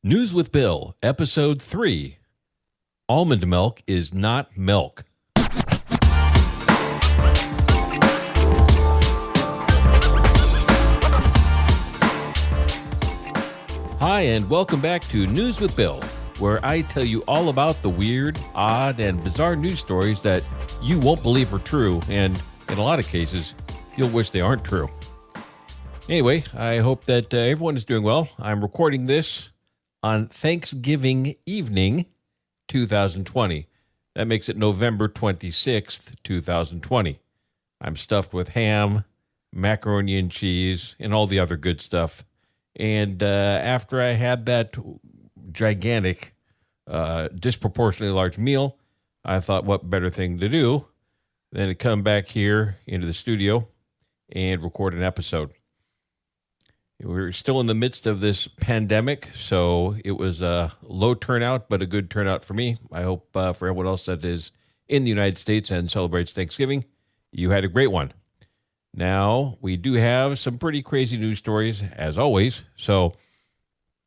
News with Bill, Episode 3. Almond milk is not milk. Hi, and welcome back to News with Bill, where I tell you all about the weird, odd, and bizarre news stories that you won't believe are true, and in a lot of cases, you'll wish they aren't true. Anyway, I hope that everyone is doing well. I'm recording this on Thanksgiving evening, 2020. That makes it November 26th, 2020. I'm stuffed with ham, macaroni and cheese, and all the other good stuff. And after I had that gigantic, disproportionately large meal, I thought what better thing to do than to come back here into the studio and record an episode. We're still in the midst of this pandemic, so it was a low turnout, but a good turnout for me. I hope for everyone else that is in the United States and celebrates Thanksgiving, you had a great one. Now, we do have some pretty crazy news stories, as always, so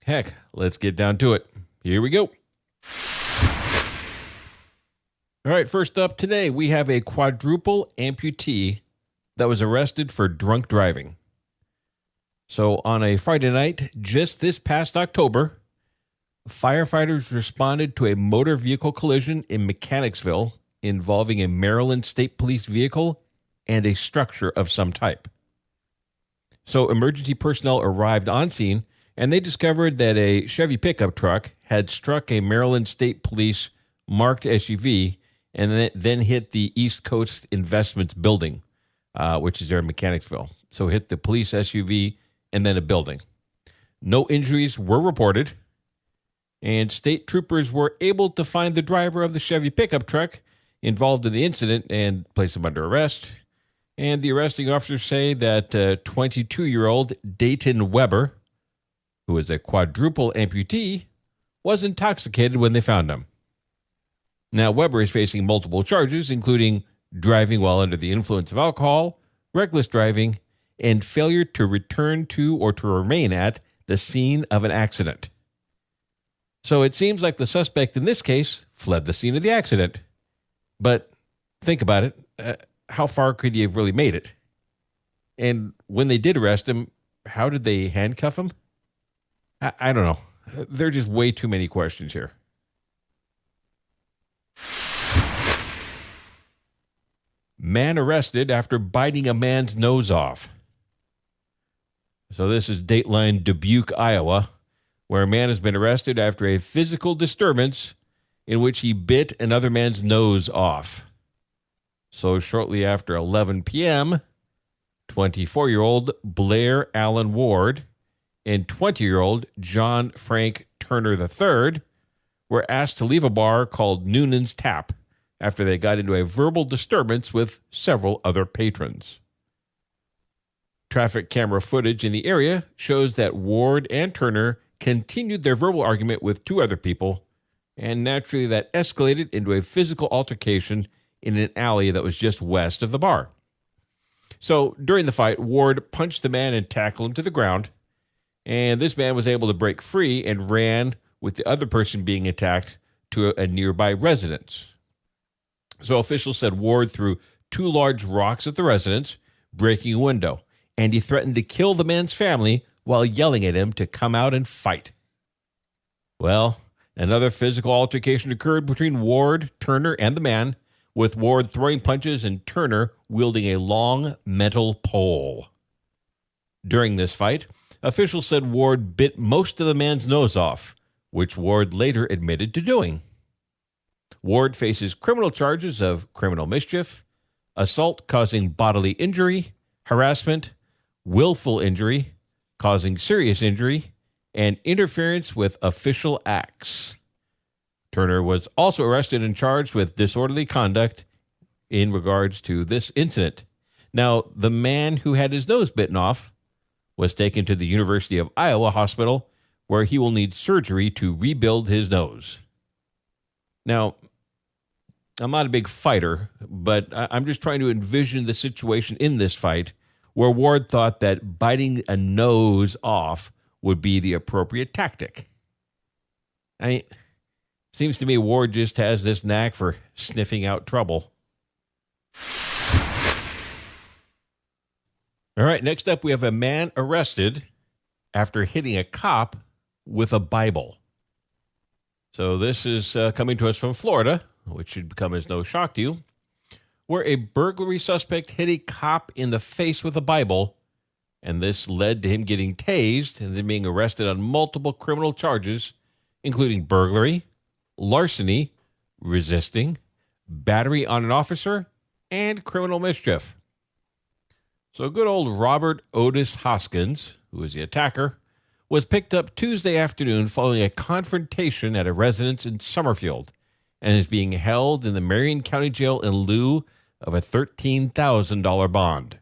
heck, let's get down to it. Here we go. All right, first up today, we have a quadruple amputee that was arrested for drunk driving. So on a Friday night, just this past October, firefighters responded to a motor vehicle collision in Mechanicsville involving a Maryland State Police vehicle and a structure of some type. So emergency personnel arrived on scene, and they discovered that a Chevy pickup truck had struck a Maryland State Police marked SUV and then hit the East Coast Investments building, which is there in Mechanicsville. So hit the police SUV and then a building. No injuries were reported, and state troopers were able to find the driver of the Chevy pickup truck involved in the incident and place him under arrest. And the arresting officers say that 22-year-old Dayton Weber, who is a quadruple amputee, was intoxicated when they found him. Now, Weber is facing multiple charges, including driving while under the influence of alcohol, reckless driving, and failure to return to or to remain at the scene of an accident. So it seems like the suspect in this case fled the scene of the accident. But think about it. How far could he have really made it? And when they did arrest him, how did they handcuff him? I don't know. There are just way too many questions here. Man arrested after biting a man's nose off. So this is Dateline Dubuque, Iowa, where a man has been arrested after a physical disturbance in which he bit another man's nose off. So shortly after 11 p.m., 24-year-old Blair Allen Ward and 20-year-old John Frank Turner III were asked to leave a bar called Noonan's Tap after they got into a verbal disturbance with several other patrons. Traffic camera footage in the area shows that Ward and Turner continued their verbal argument with two other people, and naturally that escalated into a physical altercation in an alley that was just west of the bar. So during the fight, Ward punched the man and tackled him to the ground, and this man was able to break free and ran with the other person being attacked to a nearby residence. So officials said Ward threw two large rocks at the residence, breaking a window, and he threatened to kill the man's family while yelling at him to come out and fight. Well, another physical altercation occurred between Ward, Turner, and the man, with Ward throwing punches and Turner wielding a long metal pole. During this fight, officials said Ward bit most of the man's nose off, which Ward later admitted to doing. Ward faces criminal charges of criminal mischief, assault causing bodily injury, harassment, willful injury, causing serious injury, and interference with official acts. Turner was also arrested and charged with disorderly conduct in regards to this incident. Now, the man who had his nose bitten off was taken to the University of Iowa hospital, where he will need surgery to rebuild his nose. Now, I'm not a big fighter, but I'm just trying to envision the situation in this fight where Ward thought that biting a nose off would be the appropriate tactic. Seems to me Ward just has this knack for sniffing out trouble. All right, next up we have a man arrested after hitting a cop with a Bible. So this is coming to us from Florida, which should come as no shock to you, where a burglary suspect hit a cop in the face with a Bible, and this led to him getting tased and then being arrested on multiple criminal charges, including burglary, larceny, resisting, battery on an officer, and criminal mischief. So good old Robert Otis Hoskins, who was the attacker, was picked up Tuesday afternoon following a confrontation at a residence in Summerfield and is being held in the Marion County Jail in lieu of a $13,000 bond.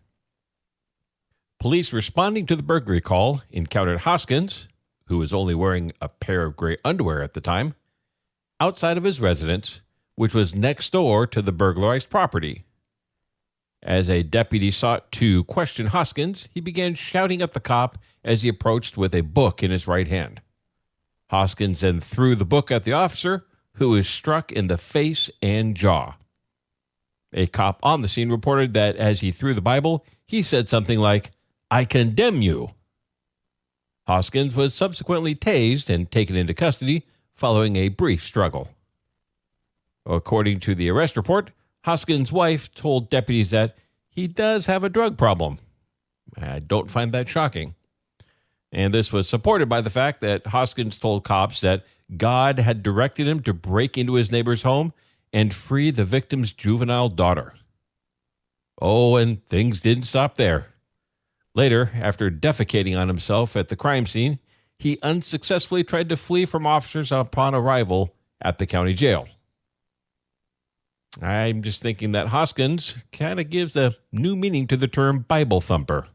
Police responding to the burglary call encountered Hoskins, who was only wearing a pair of gray underwear at the time, outside of his residence, which was next door to the burglarized property. As a deputy sought to question Hoskins, he began shouting at the cop as he approached with a book in his right hand. Hoskins then threw the book at the officer, who was struck in the face and jaw. A cop on the scene reported that as he threw the Bible, he said something like, "I condemn you." Hoskins was subsequently tased and taken into custody following a brief struggle. According to the arrest report, Hoskins' wife told deputies that he does have a drug problem. I don't find that shocking. And this was supported by the fact that Hoskins told cops that God had directed him to break into his neighbor's home and free the victim's juvenile daughter. Oh, and things didn't stop there. Later, after defecating on himself at the crime scene, he unsuccessfully tried to flee from officers upon arrival at the county jail. I'm just thinking that Hoskins kind of gives a new meaning to the term Bible thumper.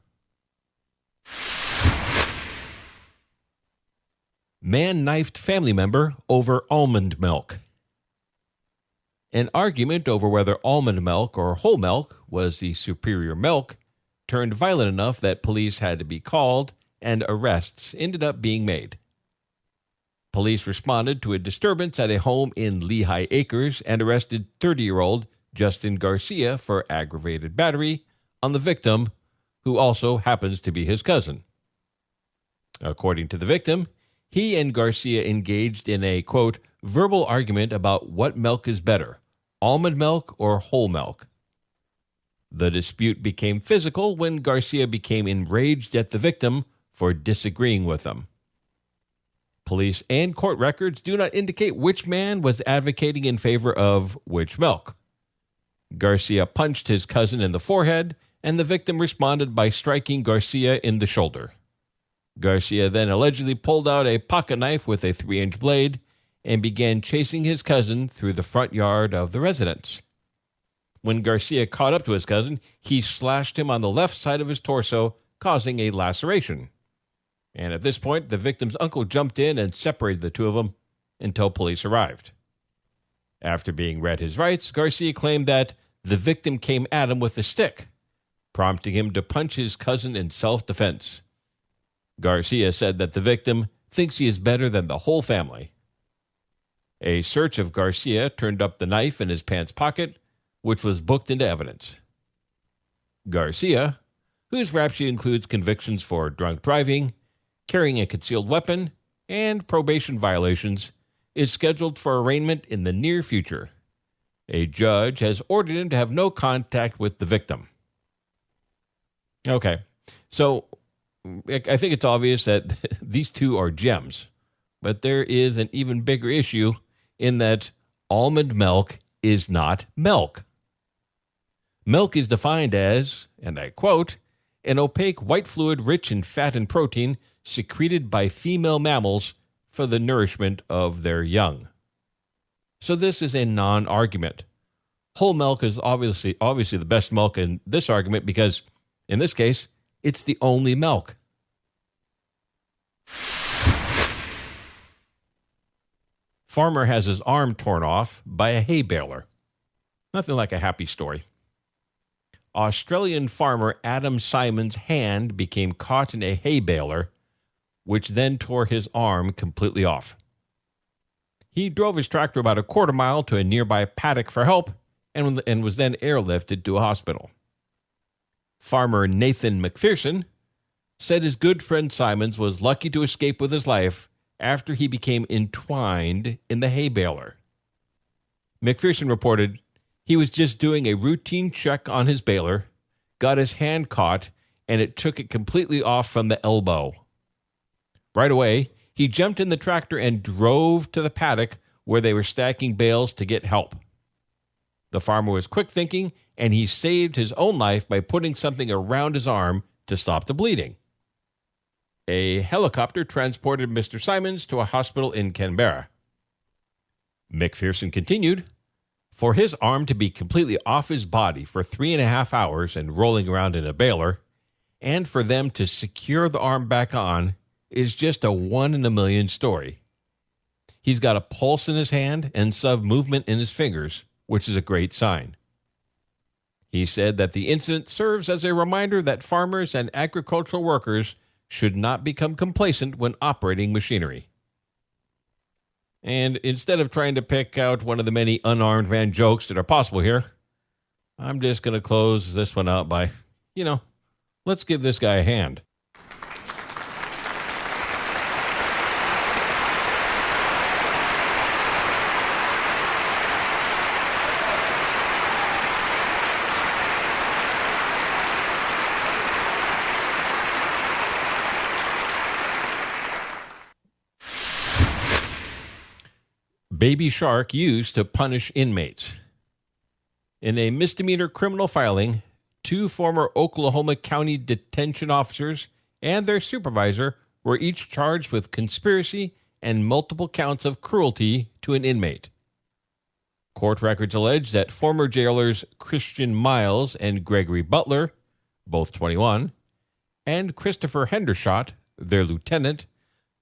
Man knifed family member over almond milk. An argument over whether almond milk or whole milk was the superior milk turned violent enough that police had to be called and arrests ended up being made. Police responded to a disturbance at a home in Lehigh Acres and arrested 30-year-old Justin Garcia for aggravated battery on the victim, who also happens to be his cousin. According to the victim, he and Garcia engaged in a, quote, verbal argument about what milk is better, almond milk or whole milk. The dispute became physical when Garcia became enraged at the victim for disagreeing with him. Police and court records do not indicate which man was advocating in favor of which milk. Garcia punched his cousin in the forehead, and the victim responded by striking Garcia in the shoulder. Garcia then allegedly pulled out a pocket knife with a 3-inch blade and began chasing his cousin through the front yard of the residence. When Garcia caught up to his cousin, he slashed him on the left side of his torso, causing a laceration. And at this point, the victim's uncle jumped in and separated the two of them until police arrived. After being read his rights, Garcia claimed that the victim came at him with a stick, prompting him to punch his cousin in self-defense. Garcia said that the victim thinks he is better than the whole family. A search of Garcia turned up the knife in his pants pocket, which was booked into evidence. Garcia, whose rap sheet includes convictions for drunk driving, carrying a concealed weapon, and probation violations, is scheduled for arraignment in the near future. A judge has ordered him to have no contact with the victim. Okay, so I think it's obvious that these two are gems, but there is an even bigger issue in that almond milk is not milk. Milk is defined as, and I quote, an opaque white fluid rich in fat and protein secreted by female mammals for the nourishment of their young. So this is a non-argument. Whole milk is obviously the best milk in this argument because, in this case, it's the only milk. Farmer has his arm torn off by a hay baler. Nothing like a happy story. Australian farmer Adam Simon's hand became caught in a hay baler, which then tore his arm completely off. He drove his tractor about a quarter mile to a nearby paddock for help and was then airlifted to a hospital. Farmer Nathan McPherson said his good friend Simons was lucky to escape with his life after he became entwined in the hay baler. McPherson reported he was just doing a routine check on his baler, got his hand caught, and it took it completely off from the elbow. Right away, he jumped in the tractor and drove to the paddock where they were stacking bales to get help. The farmer was quick thinking, and he saved his own life by putting something around his arm to stop the bleeding. A helicopter transported Mr. Simons to a hospital in Canberra. McPherson continued, for his arm to be completely off his body for 3.5 hours and rolling around in a baler, and for them to secure the arm back on, is just a 1 in a million story. He's got a pulse in his hand and some movement in his fingers, which is a great sign. He said that the incident serves as a reminder that farmers and agricultural workers should not become complacent when operating machinery. And instead of trying to pick out one of the many unarmed man jokes that are possible here, I'm just going to close this one out by, let's give this guy a hand. Baby shark used to punish inmates. In a misdemeanor criminal filing, 2 former Oklahoma County detention officers and their supervisor were each charged with conspiracy and multiple counts of cruelty to an inmate. Court records allege that former jailers Christian Miles and Gregory Butler, both 21, and Christopher Hendershot, their lieutenant,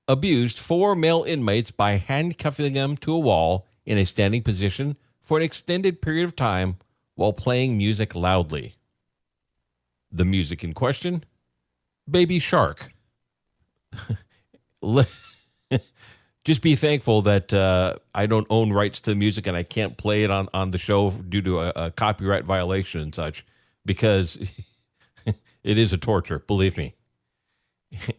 abused 4 male inmates by handcuffing them to a wall in a standing position for an extended period of time while playing music loudly. The music in question? Baby Shark. Just be thankful that I don't own rights to the music and I can't play it on the show due to a copyright violation and such, because it is a torture, believe me.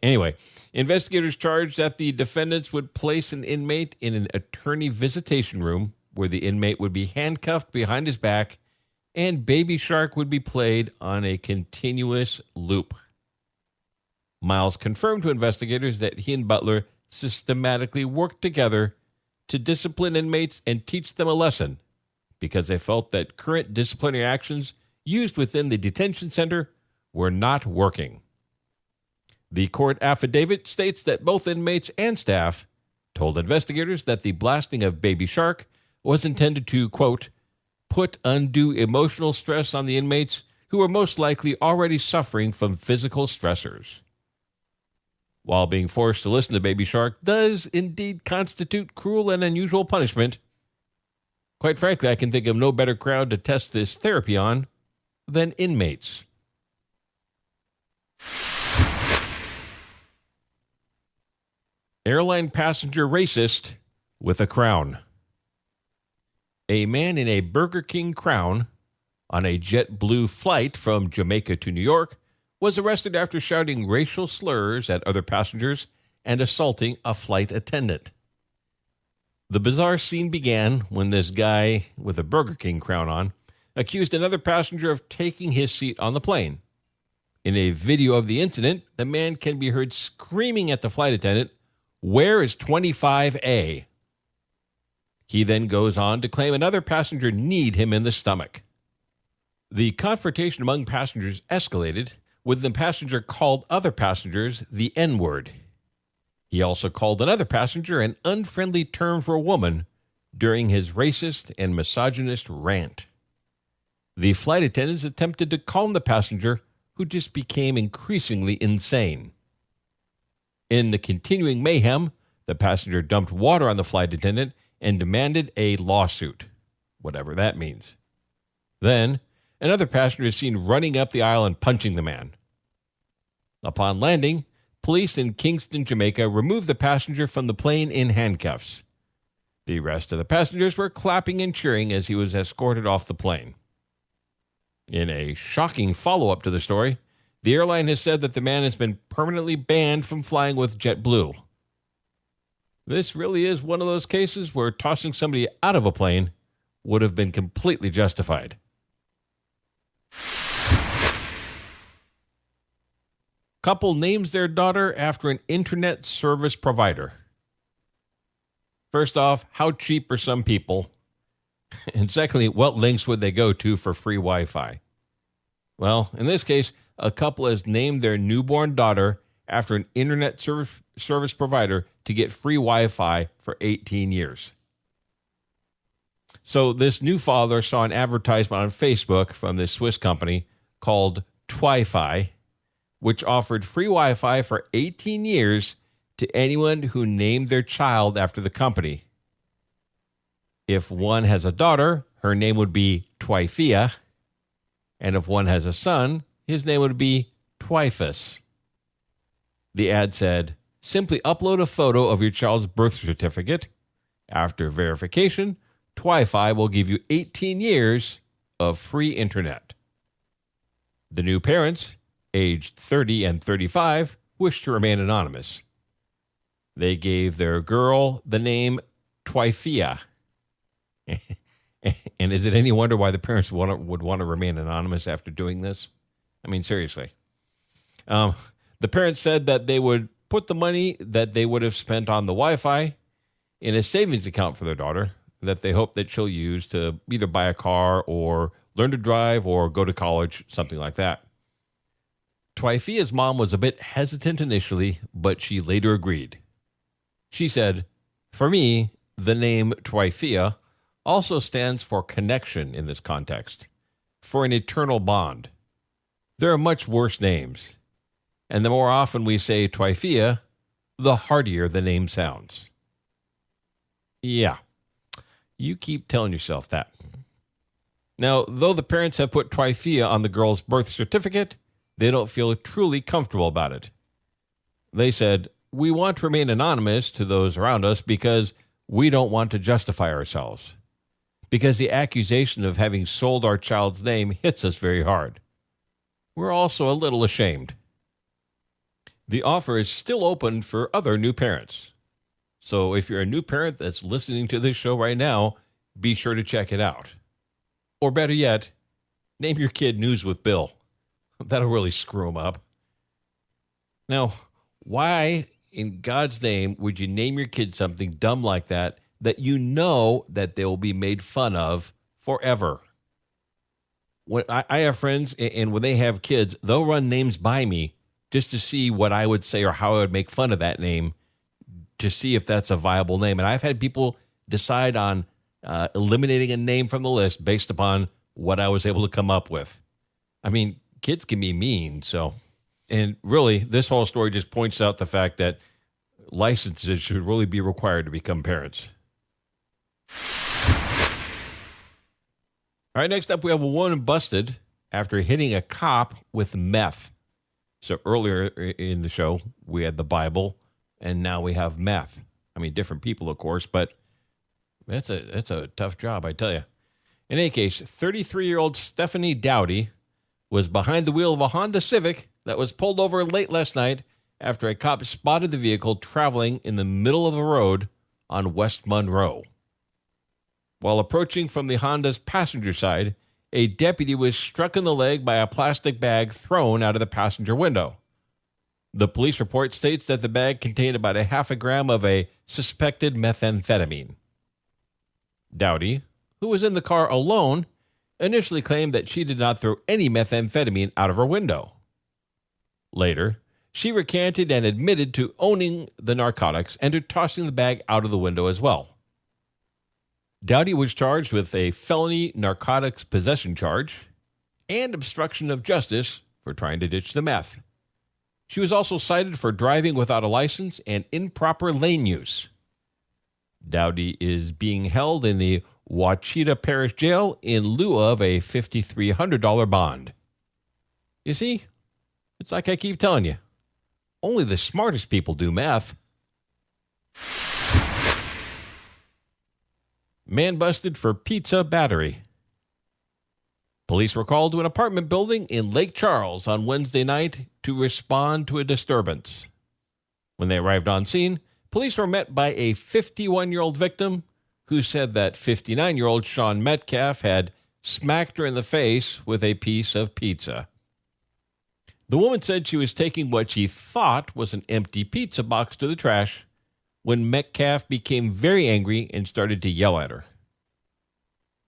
Anyway, investigators charged that the defendants would place an inmate in an attorney visitation room where the inmate would be handcuffed behind his back and Baby Shark would be played on a continuous loop. Miles confirmed to investigators that he and Butler systematically worked together to discipline inmates and teach them a lesson because they felt that current disciplinary actions used within the detention center were not working. The court affidavit states that both inmates and staff told investigators that the blasting of Baby Shark was intended to, quote, put undue emotional stress on the inmates who were most likely already suffering from physical stressors. While being forced to listen to Baby Shark does indeed constitute cruel and unusual punishment, quite frankly, I can think of no better crowd to test this therapy on than inmates. Airline passenger racist with a crown. A man in a Burger King crown on a JetBlue flight from Jamaica to New York was arrested after shouting racial slurs at other passengers and assaulting a flight attendant. The bizarre scene began when this guy with a Burger King crown on accused another passenger of taking his seat on the plane. In a video of the incident, the man can be heard screaming at the flight attendant, "Where is 25A?" He then goes on to claim another passenger kneed him in the stomach. The confrontation among passengers escalated when the passenger called other passengers the N-word. He also called another passenger an unfriendly term for a woman during his racist and misogynist rant. The flight attendants attempted to calm the passenger, who just became increasingly insane. In the continuing mayhem, the passenger dumped water on the flight attendant and demanded a lawsuit, whatever that means. Then, another passenger is seen running up the aisle and punching the man. Upon landing, police in Kingston, Jamaica, removed the passenger from the plane in handcuffs. The rest of the passengers were clapping and cheering as he was escorted off the plane. In a shocking follow-up to the story, the airline has said that the man has been permanently banned from flying with JetBlue. This really is one of those cases where tossing somebody out of a plane would have been completely justified. Couple names their daughter after an internet service provider. First off, how cheap are some people? And secondly, what links would they go to for free Wi-Fi? Well, in this case, a couple has named their newborn daughter after an internet service provider to get free Wi-Fi for 18 years. So this new father saw an advertisement on Facebook from this Swiss company called Twi-Fi, which offered free Wi-Fi for 18 years to anyone who named their child after the company. If one has a daughter, her name would be Twifia, and if one has a son, his name would be Twifus. The ad said, simply upload a photo of your child's birth certificate. After verification, Twi-Fi will give you 18 years of free internet. The new parents, aged 30 and 35, wish to remain anonymous. They gave their girl the name Twifia. And is it any wonder why the parents would want to remain anonymous after doing this? I mean, seriously. The parents said that they would put the money that they would have spent on the Wi-Fi in a savings account for their daughter that they hope that she'll use to either buy a car or learn to drive or go to college, something like that. Twifia's mom was a bit hesitant initially, but she later agreed. She said, "For me, the name Twifia also stands for connection in this context, for an eternal bond. There are much worse names, and the more often we say Twifia, the heartier the name sounds." Yeah, you keep telling yourself that. Now, though the parents have put Twifia on the girl's birth certificate, they don't feel truly comfortable about it. They said, "We want to remain anonymous to those around us because we don't want to justify ourselves. Because the accusation of having sold our child's name hits us very hard. We're also a little ashamed." The offer is still open for other new parents. So if you're a new parent that's listening to this show right now, be sure to check it out. Or better yet, name your kid News with Bill. That'll really screw him up. Now, why in God's name would you name your kid something dumb like that you know that they will be made fun of forever? When I have friends, and when they have kids, they'll run names by me just to see what I would say or how I would make fun of that name to see if that's a viable name. And I've had people decide on eliminating a name from the list based upon what I was able to come up with. I mean, kids can be mean, so. And really, this whole story just points out the fact that licenses should really be required to become parents. All right, next up, we have a woman busted after hitting a cop with meth. So earlier in the show, we had the Bible, and now we have meth. I mean, different people, of course, but that's a tough job, I tell you. In any case, 33-year-old Stephanie Dowdy was behind the wheel of a Honda Civic that was pulled over late last night after a cop spotted the vehicle traveling in the middle of the road on West Monroe. While approaching from the Honda's passenger side, a deputy was struck in the leg by a plastic bag thrown out of the passenger window. The police report states that the bag contained about a half a gram of a suspected methamphetamine. Dowdy, who was in the car alone, initially claimed that she did not throw any methamphetamine out of her window. Later, she recanted and admitted to owning the narcotics and to tossing the bag out of the window as well. Dowdy was charged with a felony narcotics possession charge and obstruction of justice for trying to ditch the meth. She was also cited for driving without a license and improper lane use. Dowdy is being held in the Ouachita Parish Jail in lieu of a $5,300 bond. You see, it's like I keep telling you, only the smartest people do meth. Man busted for pizza battery. Police were called to an apartment building in Lake Charles on Wednesday night to respond to a disturbance. When they arrived on scene, police were met by a 51-year-old victim who said that 59-year-old Sean Metcalf had smacked her in the face with a piece of pizza. The woman said she was taking what she thought was an empty pizza box to the trash when Metcalf became very angry and started to yell at her.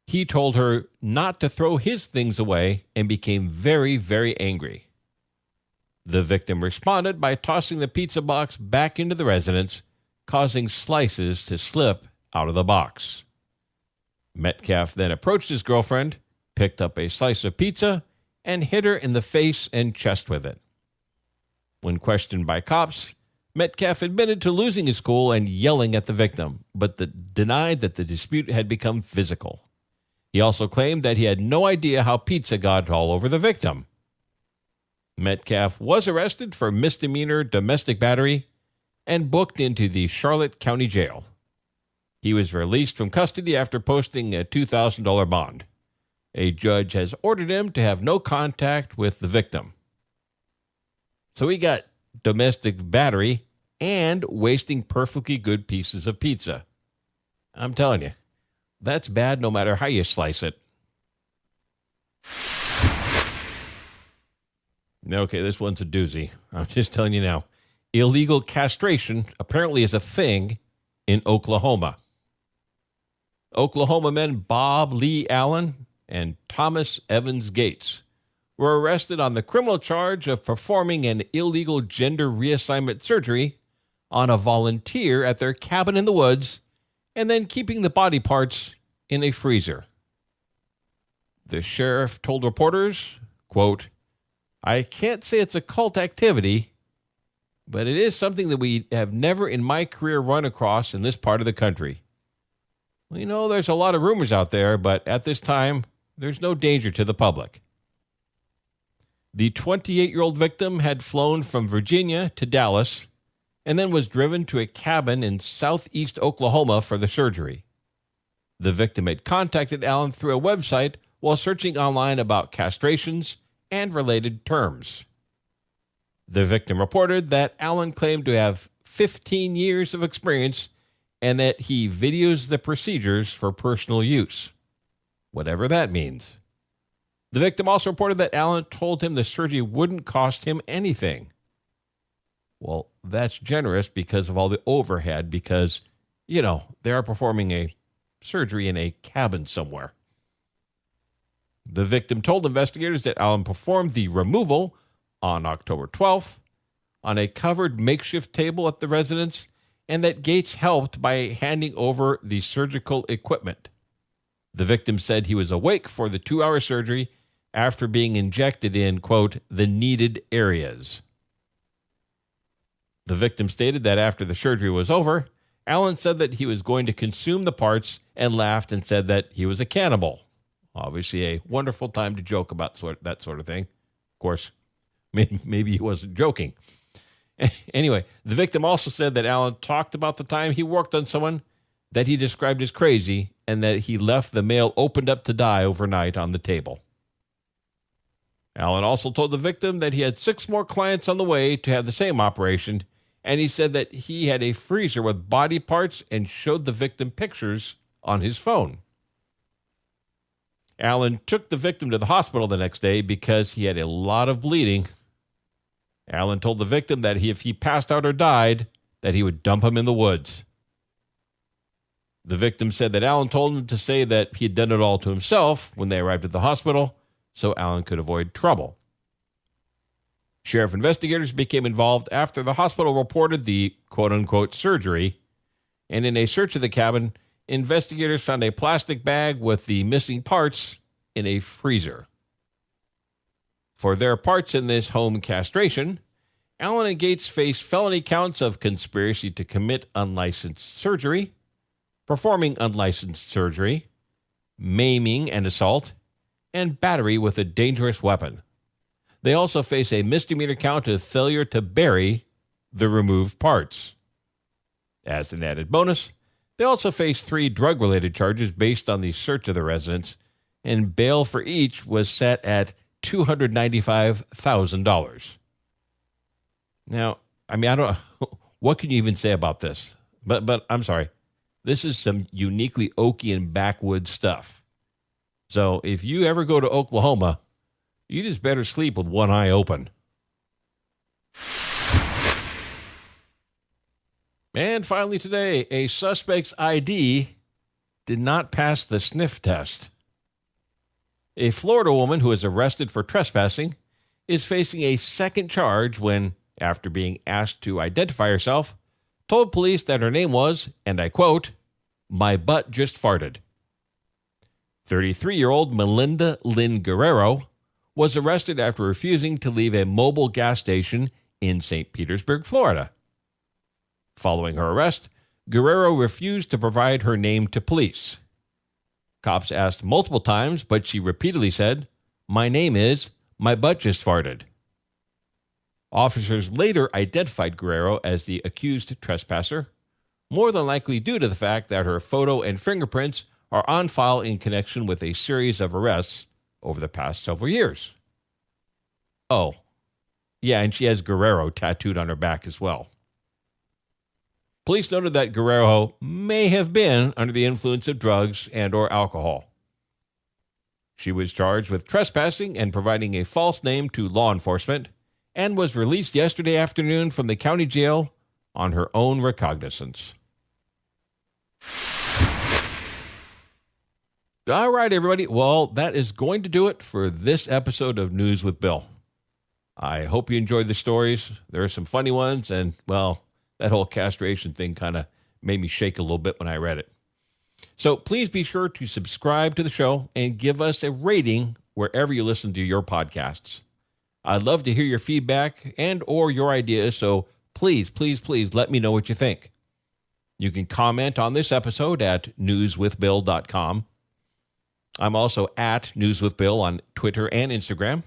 He told her not to throw his things away and became very, very angry. The victim responded by tossing the pizza box back into the residence, causing slices to slip out of the box. Metcalf then approached his girlfriend, picked up a slice of pizza, and hit her in the face and chest with it. When questioned by cops, Metcalf admitted to losing his cool and yelling at the victim, but denied that the dispute had become physical. He also claimed that he had no idea how pizza got all over the victim. Metcalf was arrested for misdemeanor domestic battery and booked into the Charlotte County Jail. He was released from custody after posting a $2,000 bond. A judge has ordered him to have no contact with the victim. So he got domestic battery and wasting perfectly good pieces of pizza. I'm telling you, that's bad no matter how you slice it. Okay, this one's a doozy. I'm just telling you now. Illegal castration apparently is a thing in Oklahoma. Oklahoma men Bob Lee Allen and Thomas Evans Gates were arrested on the criminal charge of performing an illegal gender reassignment surgery on a volunteer at their cabin in the woods and then keeping the body parts in a freezer. The sheriff told reporters, quote, "I can't say it's a cult activity, but it is something that we have never in my career run across in this part of the country. We know there's a lot of rumors out there, but at this time, there's no danger to the public." The 28-year-old victim had flown from Virginia to Dallas and then was driven to a cabin in southeast Oklahoma for the surgery. The victim had contacted Allen through a website while searching online about castrations and related terms. The victim reported that Allen claimed to have 15 years of experience and that he videos the procedures for personal use, whatever that means. The victim also reported that Allen told him the surgery wouldn't cost him anything. Well, that's generous because of all the overhead, because, they are performing a surgery in a cabin somewhere. The victim told investigators that Allen performed the removal on October 12th on a covered makeshift table at the residence and that Gates helped by handing over the surgical equipment. The victim said he was awake for the 2-hour surgery after being injected in, quote, the needed areas. The victim stated that after the surgery was over, Allen said that he was going to consume the parts and laughed and said that he was a cannibal. Obviously a wonderful time to joke about that sort of thing. Of course, maybe he wasn't joking. Anyway, the victim also said that Allen talked about the time he worked on someone that he described as crazy and that he left the male opened up to die overnight on the table. Allen also told the victim that he had 6 more clients on the way to have the same operation, and he said that he had a freezer with body parts and showed the victim pictures on his phone. Allen took the victim to the hospital the next day because he had a lot of bleeding. Allen told the victim that if he passed out or died, that he would dump him in the woods. The victim said that Allen told him to say that he had done it all to himself when they arrived at the hospital, so Allen could avoid trouble. Sheriff investigators became involved after the hospital reported the quote-unquote surgery, and in a search of the cabin, investigators found a plastic bag with the missing parts in a freezer. For their parts in this home castration, Allen and Gates face felony counts of conspiracy to commit unlicensed surgery, performing unlicensed surgery, maiming and assault, and battery with a dangerous weapon. They also face a misdemeanor count of failure to bury the removed parts. As an added bonus, They also faced 3 drug-related charges based on the search of the residence, and bail for each was set at $295,000. Now, I don't what can you even say about this? But I'm sorry. This is some uniquely Okie and backwoods stuff. So if you ever go to Oklahoma, you just better sleep with one eye open. And finally today, a suspect's ID did not pass the sniff test. A Florida woman who was arrested for trespassing is facing a second charge when, after being asked to identify herself, told police that her name was, and I quote, "My butt just farted." 33-year-old Melinda Lynn Guerrero was arrested after refusing to leave a mobile gas station in St. Petersburg, Florida. Following her arrest, Guerrero refused to provide her name to police. Cops asked multiple times, but she repeatedly said, "My name is, my butt just farted." Officers later identified Guerrero as the accused trespasser, more than likely due to the fact that her photo and fingerprints are on file in connection with a series of arrests over the past several years. Oh, yeah, and she has Guerrero tattooed on her back as well. Police noted that Guerrero may have been under the influence of drugs and or alcohol. She was charged with trespassing and providing a false name to law enforcement and was released yesterday afternoon from the county jail on her own recognizance. All right, everybody. Well, that is going to do it for this episode of News with Bill. I hope you enjoyed the stories. There are some funny ones, and, well, that whole castration thing kind of made me shake a little bit when I read it. So please be sure to subscribe to the show and give us a rating wherever you listen to your podcasts. I'd love to hear your feedback and or your ideas, so please, please, please let me know what you think. You can comment on this episode at newswithbill.com. I'm also at newswithbill on Twitter and Instagram.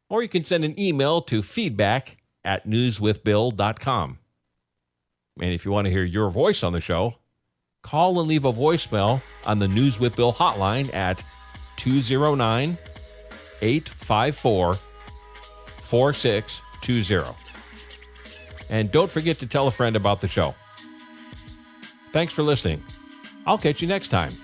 Or you can send an email to feedback@newswithbill.com. And if you want to hear your voice on the show, call and leave a voicemail on the News with Bill hotline at 209-854-4620. And don't forget to tell a friend about the show. Thanks for listening. I'll catch you next time.